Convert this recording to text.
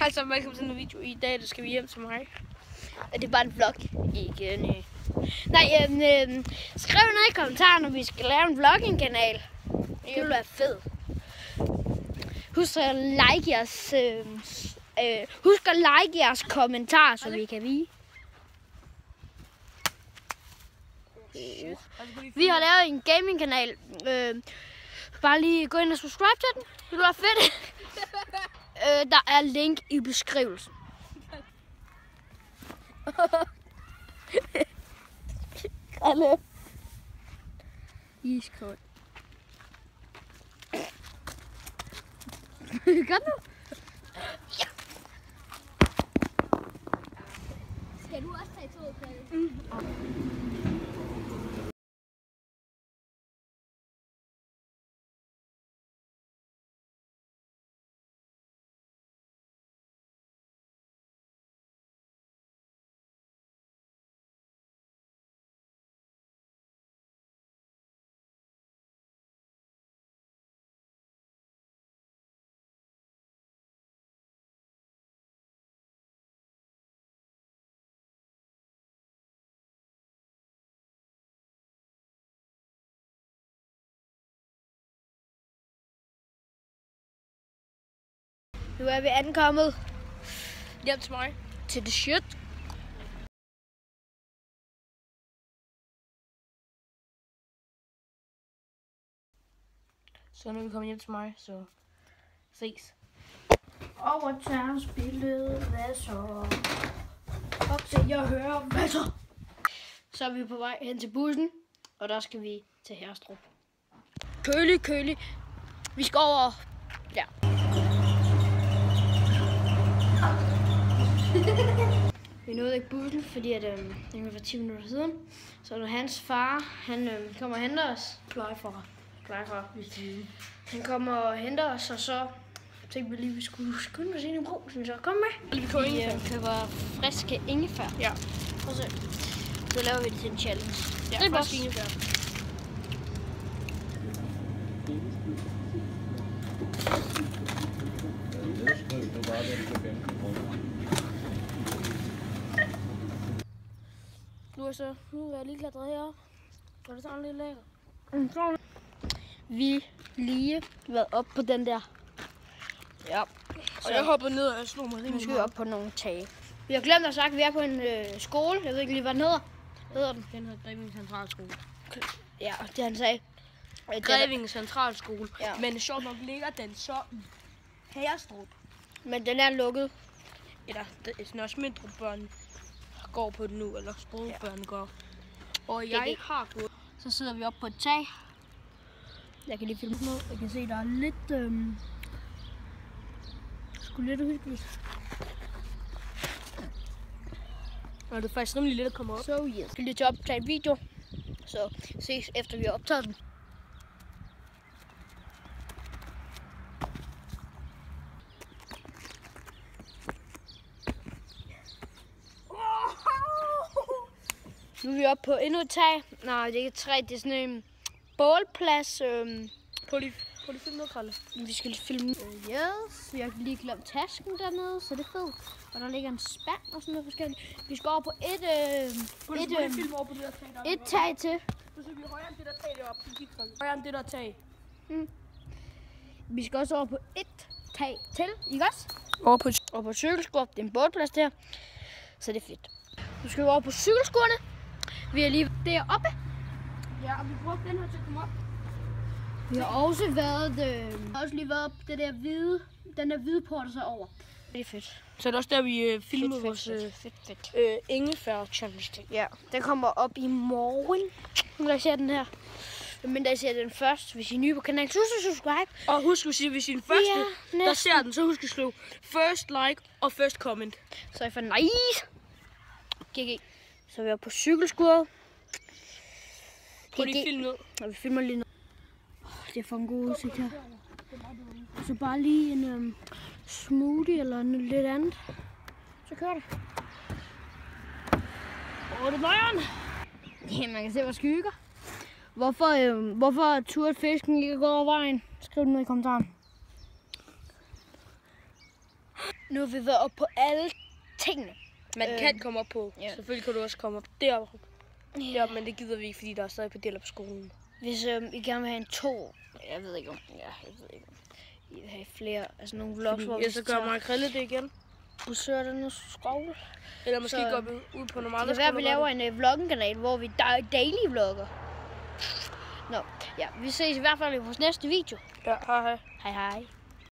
Altså, velkommen til en video. I dag, der skal vi hjem til mig. Det er bare en vlog. Ikke nej, skriv ned i kommentarerne, når vi skal lave en vlogging-kanal. Det vil være fedt. Husk at like jeres kommentarer, så vi kan vide. Vi har lavet en gaming-kanal. Bare lige gå ind og subscribe til den. Det vil være fedt. Der er link i beskrivelsen. Alle. Iskold. Godt nu. Ja. Skal du også tage toget, Kalle? Nu er vi ankommet Hjem til mig. til det shit. Så nu er vi kommet hjem til mig, så ses. Overtagsbilledet, hvad så? Op til jeg hører, hvad så? Så er vi på vej hen til bussen, og der skal vi til Herstrup. Kølig. Vi skal over der. Vi nåede ikke bussen, fordi at, det var 10 minutter siden. Så når hans far, han kommer og henter os. Plejefar. Han kommer og henter os, og så tænkte vi lige, at vi skulle skynde os ind i brusen. Så kom med. Vi køber friske ingefær. Ja. Og så laver vi det til en challenge. Ja, det er friske ingefær. Nu er jeg lige klatret heroppe. Så det sådan lidt lækker. Vi lige været op på den der. Ja. Og jeg hoppede ned, og jeg slog mig rimelig. Nu skal vi op på nogle tage. Vi har glemt at sagt, at vi er på en skole. Jeg ved ikke lige, hvad den hedder. Hvad hedder den? Den hedder Grevinge Centralskole. Ja, det han sagde. Grevinge Centralskole. Ja. Men sjovt nok ligger den så i Herstrup. Men den er lukket. Eller det er også mindre børn går på den nu, eller sprogbørn går. Og jeg har gået. Så sidder vi oppe på et tag. Jeg kan lige filme noget. Jeg kan se, der er lidt sgu lidt uhyggeligt. Og det er faktisk rimelig let at komme op. Så yes. Jeg skal lige til at optage en video. Så ses efter vi har optaget den. Nu er vi oppe på endnu et tag. Nej, det er ikke et træ, det er sådan en bålplads. På lige filme noget, Kalle. Vi skal lige filme. Yes, jeg har lige glemt tasken dernede, så det er fedt. Og der ligger en spand og sådan noget forskelligt. Vi skal over på et tag til. Så ser vi højere end det der tag deroppe. Højere end det der tag. Vi skal også over på et tag til, ikke også? Over på cykelskor. Det er en bålplads der. Så det er fedt. Nu skal vi over på cykelskorene. Vi er lige deroppe. Ja, og vi brugte den her til at komme op. Vi har også lige været det der hvide, den der hvide port så over. Det er fedt. Så er det også der, vi filmede vores ingefær challenge. Ja, den kommer op i morgen. Nu kan I se den her. Men der ser den først, hvis I er nye på kanalen, så subscribe. Og husk at sige, hvis I er den første, der ser den, så husk at skrive first like og first comment. Så er I for nice. GG. Så er vi oppe på cykelskuret. Prøv lige film ned. Og vi filmer lige ned. Det er for en god udsigt her. Så bare lige en smoothie eller noget lidt andet. Så kører det. Det er nøjeren. Ja, man kan se vores skygger. Hvorfor turde fisken ikke gå over vejen? Skriv det ned i kommentaren. Nu har vi været op på alle tingene. Man kan komme op på. Ja. Selvfølgelig kan du også komme op deroppe. Deroppe, men det gider vi ikke, fordi der er stadig pedeller på skolen. Hvis I gerne vil have en tog, jeg ved ikke om I vil have flere, altså nogle vlogs, hvor vi så gør Makrille det igen. besøger den skole. Eller måske går vi ud på nogle andre Det kan være, at vi laver en vloggenkanal, hvor vi daily vlogger. Nå, ja, vi ses i hvert fald i vores næste video. Ja, hej hej. Hej hej.